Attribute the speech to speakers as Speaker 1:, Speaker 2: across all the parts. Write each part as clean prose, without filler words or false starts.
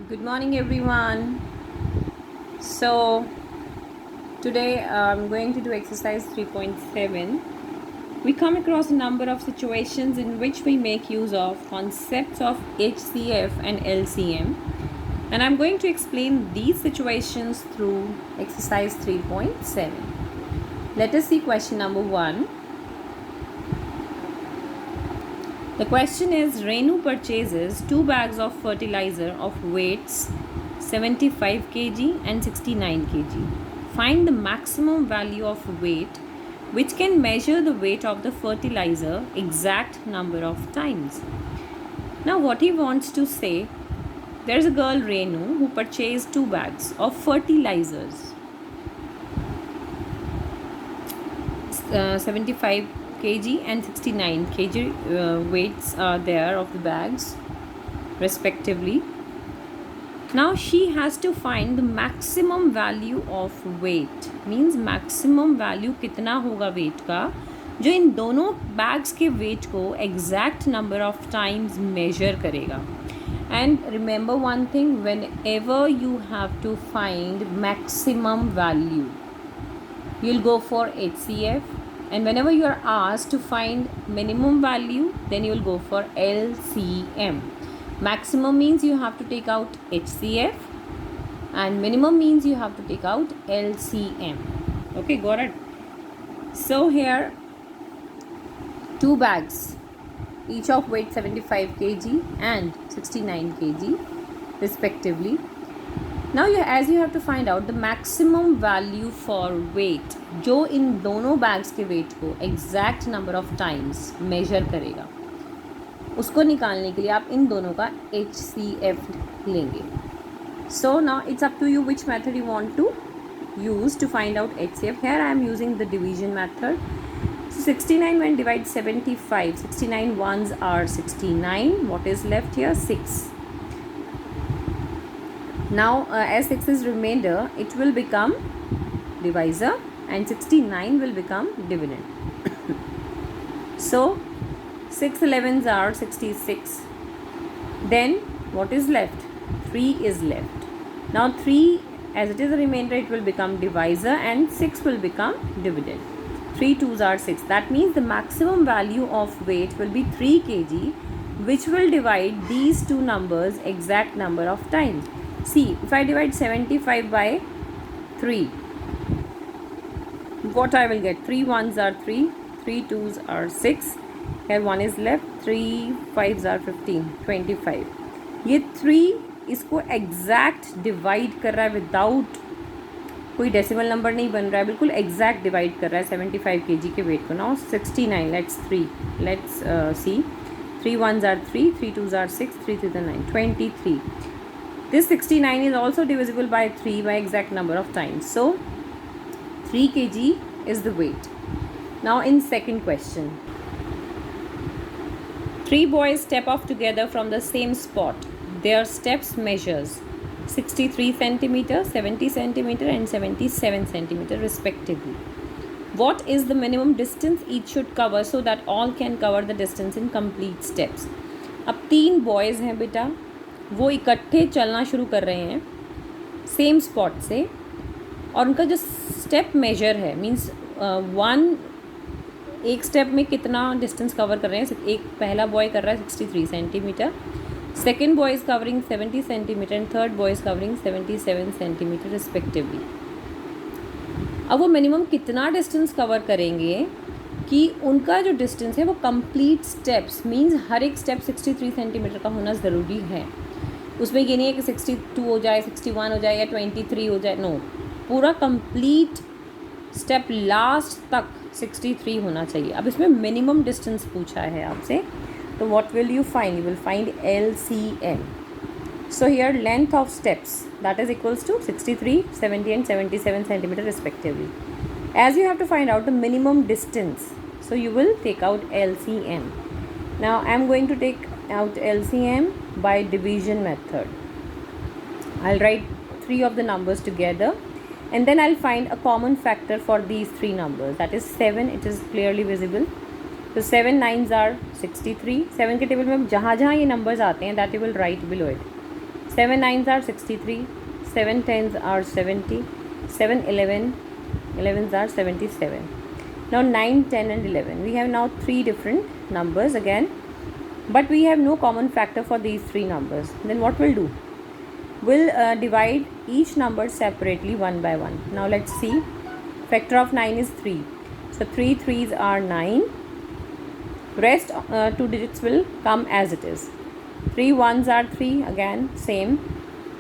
Speaker 1: Good morning, everyone. So, today I'm going to do exercise 3.7. We come across a number of situations in which we make use of concepts of HCF and LCM, and I'm going to explain these situations through exercise 3.7. Let us see question number 1. The question is, Renu purchases 2 bags of fertilizer of weights 75 kg and 69 kg. Find the maximum value of weight which can measure the weight of the fertilizer exact number of times. Now what he wants to say, there's a girl Renu who purchased 2 bags of fertilizers. 75 kg and 69 kg weights are there of the bags respectively. Now she has to find the maximum value of weight, means maximum value कितना होगा weight का जो इन दोनों bags के weight को exact number of times measure करेगा. And remember one thing, whenever you have to find maximum value, you'll go for HCF, and whenever you are asked to find minimum value, then you will go for LCM. Maximum means you have to take out HCF, and minimum means you have to take out LCM. Okay, got it? So here 2 bags, each of weight 75 kg and 69 kg respectively. Now as you have to find out the maximum value for weight जो इन दोनों bags के weight को exact number of times measure करेगा, उसको निकालने के लिए आप इन दोनों का HCF लेंगे. So now it's up to you which method you want to use to find out HCF. Here I am using the division method. So 69 when divide 75, 69 ones are 69. What is left here? 6. Now as 6 is remainder, it will become divisor and 69 will become dividend. So 6 11s are 66. Then what is left? 3 is left. Now 3, as it is a remainder, it will become divisor and 6 will become dividend. 3 2s are 6. That means the maximum value of weight will be 3 kg, which will divide these two numbers exact number of times. See, if I divide 75 by 3, what I will get? 3 1s are 3, 3 2s are 6. Here 1 is left, 3 5s are 15, 25. ये 3 इसको exact divide कर रहा है without कोई decimal number नहीं बन रहा है, बिल्कुल एग्जैक्ट डिवाइड कर रहा है 75 kg के वेट को. Now 69, let's see. 3 1s are 3, 3 2s are 6, 3 3s are 9, 23. This 69 is also divisible by 3 by exact number of times. So 3 kg is the weight. Now in second question, 3 boys step off together from the same spot. Their steps measures 63 centimeter, 70 centimeter and 77 centimeter respectively. What is the minimum distance each should cover so that all can cover the distance in complete steps? अब 3 boys हैं बेटा, वो इकट्ठे चलना शुरू कर रहे हैं सेम स्पॉट से, और उनका जो स्टेप मेजर है मीन्स एक स्टेप में कितना डिस्टेंस कवर कर रहे हैं. एक पहला बॉय कर रहा है 63 centimetre, second boy is covering 70 centimetre and third boy is covering 77 centimetre respectively. अब वो मिनिमम कितना डिस्टेंस कवर करेंगे कि उनका जो डिस्टेंस है वो कंप्लीट स्टेप्स मींस हर एक स्टेप 63 सेंटीमीटर का होना ज़रूरी है. उसमें ये नहीं है कि 62 हो जाए, 61 हो जाए या 23 हो जाए. नो, पूरा कंप्लीट स्टेप लास्ट तक 63 होना चाहिए. अब इसमें मिनिमम डिस्टेंस पूछा है आपसे, तो what will you find? You will find LCM. So here length of steps, that is equals to 63, 70 and 77 centimeter respectively. As you have to find out the minimum distance, so you will take out LCM. Now I am going to take out LCM by division method. I'll write 3 of the numbers together and then I'll find a common factor for these 3 numbers, that is 7. It is clearly visible. So 7 9s are 63. 7 के table में जहाँ जहाँ ये numbers आते हैं that you will write below it. 7 nines are 63, 7 tens are 70, 7 11s are 77. Now 9, 10 and 11. We have now three different numbers again, but we have no common factor for these three numbers. Then what we'll do? We'll divide each number separately one by one. Now let's see. Factor of 9 is 3. So 3 3s are 9. Rest 2 digits will come as it is. 3 1s are 3, again same.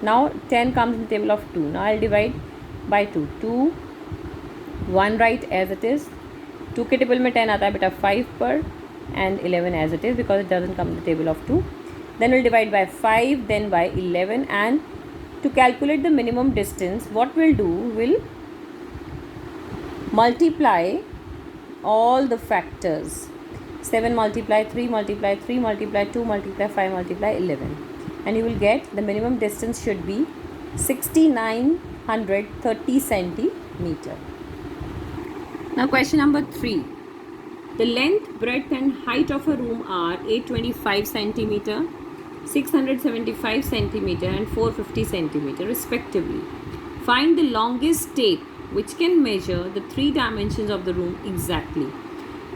Speaker 1: Now 10 comes in the table of 2. Now I'll divide by 2. 2 1 write as it is. 2 के table में 10 आता है बेटा 5 पर, and 11 as it is because it doesn't come in the table of 2. Then we'll divide by 5, then by 11, and to calculate the minimum distance, what we'll do, we'll multiply all the factors. 7 multiply 3 multiply 3 multiply 2 multiply 5 multiply 11, and you will get the minimum distance should be 6930 centimeter. Now question number 3. The length, breadth and height of a room are 825 centimeter, 675 centimeter and 450 centimeter respectively. Find the longest tape which can measure the three dimensions of the room exactly.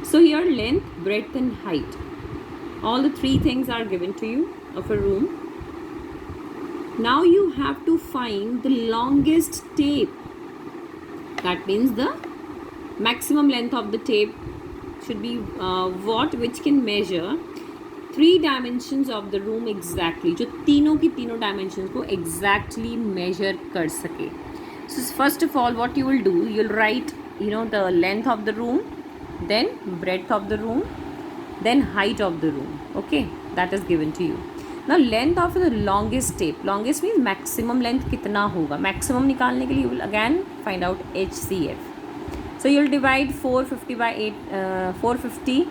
Speaker 1: So here length, breadth and height. All the three things are given to you of a room. Now you have to find the longest tape. That means the maximum length of the tape should be which can measure three dimensions of the room exactly, जो तीनों की तीनों dimensions को exactly measure कर सके. So first of all, what you will do, you'll write the length of the room, then breadth of the room, then height of the room. Okay, that is given to you. Now length of the longest tape. Longest means maximum length कितना होगा. Maximum निकालने के लिए you will again find out HCF. So you will divide 450 by 450.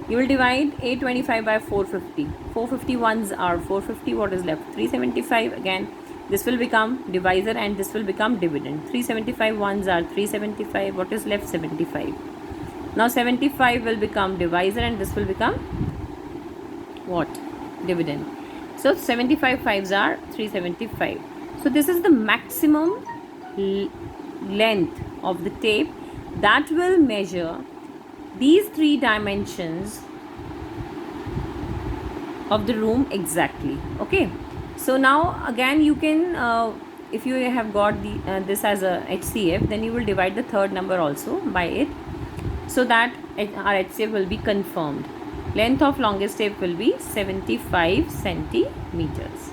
Speaker 1: You will divide 825 by 450. 450 ones are 450. What is left? 375. Again, this will become divisor and this will become dividend. 375 ones are 375. What is left? 75. Now 75 will become divisor and this will become what? Dividend. So 75 fives are 375. So this is the maximum length of the tape that will measure these three dimensions of the room exactly. Okay, so now again you can if you have got this as a HCF, then you will divide the third number also by it, so that our HCF will be confirmed. Length of longest tape will be 75 centimeters.